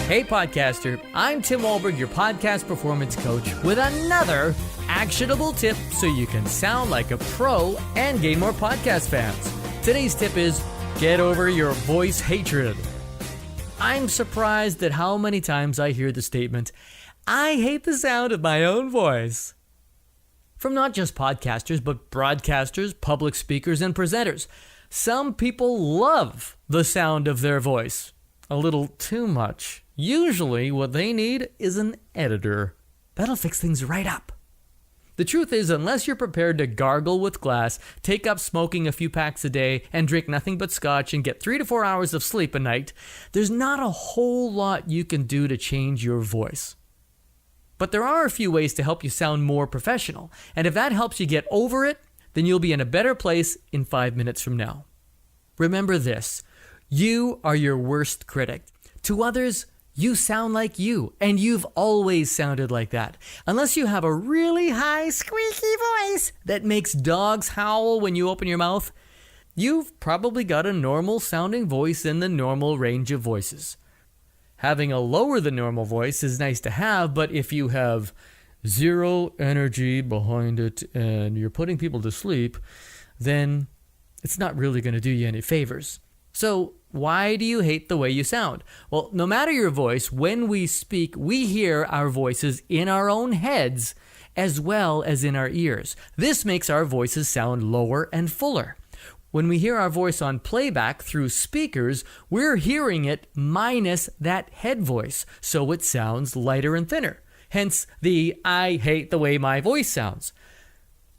Hey podcaster, I'm Tim Wahlberg, your podcast performance coach, with another actionable tip so you can sound like a pro and gain more podcast fans. Today's tip is get over your voice hatred. I'm surprised at how many times I hear the statement, I hate the sound of my own voice. From not just podcasters, but broadcasters, public speakers, and presenters. Some people love the sound of their voice. A little too much. Usually what they need is an editor. That'll fix things right up. The truth is, unless you're prepared to gargle with glass, take up smoking a few packs a day, and drink nothing but scotch and get 3 to 4 hours of sleep a night, there's not a whole lot you can do to change your voice. But there are a few ways to help you sound more professional, and if that helps you get over it, then you'll be in a better place in 5 minutes from now. Remember this, you are your worst critic. To others, you sound like you, and you've always sounded like that. Unless you have a really high, squeaky voice that makes dogs howl when you open your mouth, you've probably got a normal sounding voice in the normal range of voices. Having a lower than normal voice is nice to have, but if you have zero energy behind it and you're putting people to sleep, then it's not really going to do you any favors. So, why do you hate the way you sound? Well, no matter your voice, when we speak, we hear our voices in our own heads as well as in our ears. This makes our voices sound lower and fuller. When we hear our voice on playback through speakers, we're hearing it minus that head voice, so it sounds lighter and thinner. Hence the I hate the way my voice sounds.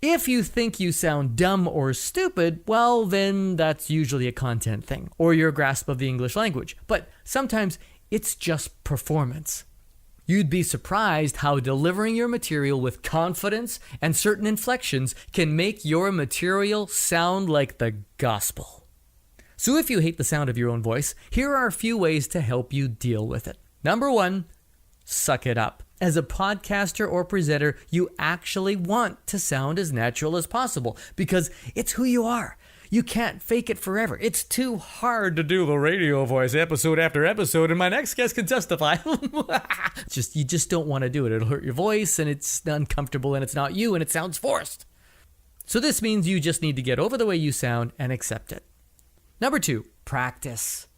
If you think you sound dumb or stupid, well, then that's usually a content thing, or your grasp of the English language. But sometimes it's just performance. You'd be surprised how delivering your material with confidence and certain inflections can make your material sound like the gospel. So if you hate the sound of your own voice, here are a few ways to help you deal with it. Number 1, suck it up. As a podcaster or presenter, you actually want to sound as natural as possible because it's who you are. You can't fake it forever. It's too hard to do the radio voice episode after episode, and my next guest can testify. You just don't want to do it. It'll hurt your voice, and it's uncomfortable, and it's not you, and it sounds forced. So this means you just need to get over the way you sound and accept it. Number 2, practice.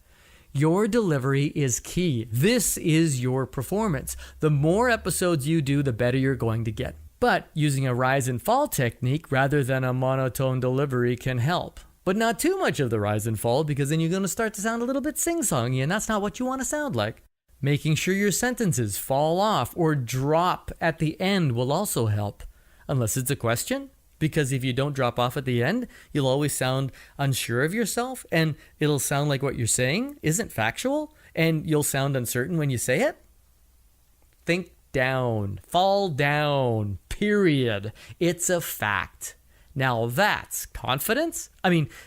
Your delivery is key. This is your performance. The more episodes you do, the better you're going to get. But using a rise and fall technique rather than a monotone delivery can help. But not too much of the rise and fall, because then you're going to start to sound a little bit sing-songy, and that's not what you want to sound like. Making sure your sentences fall off or drop at the end will also help. Unless it's a question. Because if you don't drop off at the end, you'll always sound unsure of yourself, and it'll sound like what you're saying isn't factual, and you'll sound uncertain when you say it. Think down. Fall down. Period. It's a fact. Now that's confidence.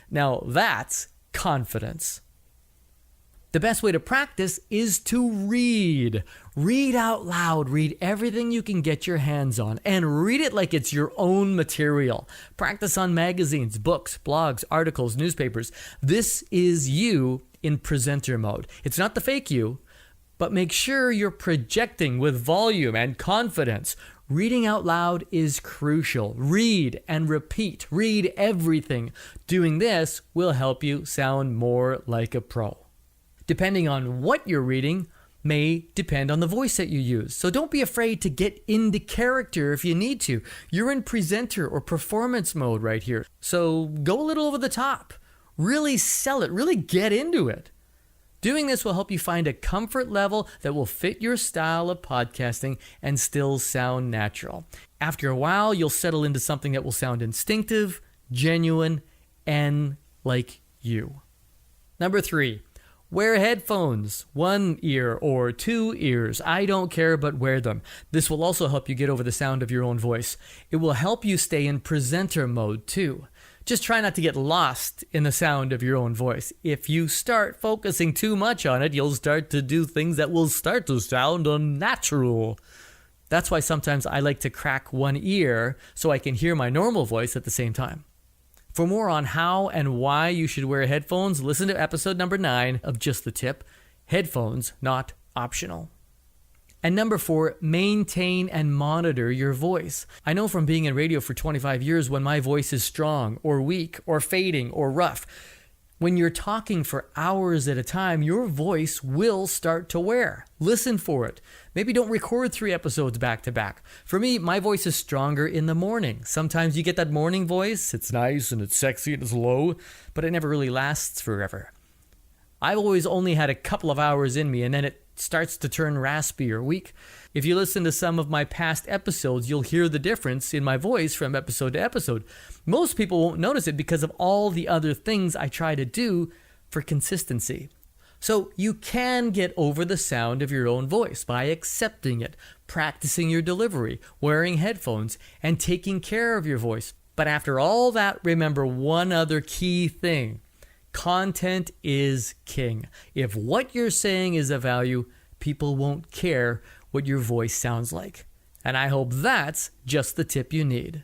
Now that's confidence. The best way to practice is to read. Read out loud. Read everything you can get your hands on and read it like it's your own material. Practice on magazines, books, blogs, articles, newspapers. This is you in presenter mode. It's not the fake you, but make sure you're projecting with volume and confidence. Reading out loud is crucial. Read and repeat. Read everything. Doing this will help you sound more like a pro. Depending on what you're reading may depend on the voice that you use. So don't be afraid to get into character if you need to. You're in presenter or performance mode right here. So go a little over the top. Really sell it. Really get into it. Doing this will help you find a comfort level that will fit your style of podcasting and still sound natural. After a while, you'll settle into something that will sound instinctive, genuine, and like you. Number 3. Wear headphones, 1 ear or 2 ears. I don't care, but wear them. This will also help you get over the sound of your own voice. It will help you stay in presenter mode too. Just try not to get lost in the sound of your own voice. If you start focusing too much on it, you'll start to do things that will start to sound unnatural. That's why sometimes I like to crack 1 ear so I can hear my normal voice at the same time. For more on how and why you should wear headphones, listen to episode number 9 of Just the Tip, Headphones, Not optional. And number 4, maintain and monitor your voice. I know from being in radio for 25 years when my voice is strong or weak or fading or rough. When you're talking for hours at a time, your voice will start to wear. Listen for it. Maybe don't record 3 episodes back to back. For me, my voice is stronger in the morning. Sometimes you get that morning voice. It's nice and it's sexy and it's low, but it never really lasts forever. I've always only had a couple of hours in me, and then it starts to turn raspy or weak. If you listen to some of my past episodes, you'll hear the difference in my voice from episode to episode. Most people won't notice it because of all the other things I try to do for consistency. So you can get over the sound of your own voice by accepting it, practicing your delivery, wearing headphones, and taking care of your voice. But after all that, remember one other key thing. Content is king. If what you're saying is of value, people won't care what your voice sounds like. And I hope that's just the tip you need.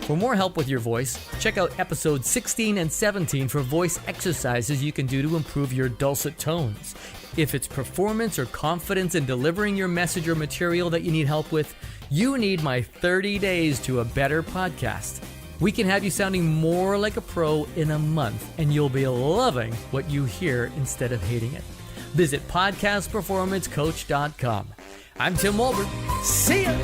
For more help with your voice, check out episodes 16 and 17 for voice exercises you can do to improve your dulcet tones. If it's performance or confidence in delivering your message or material that you need help with, you need my 30 Days to a Better podcast. We can have you sounding more like a pro in a month, and you'll be loving what you hear instead of hating it. Visit podcastperformancecoach.com. I'm Tim Walbert. See ya!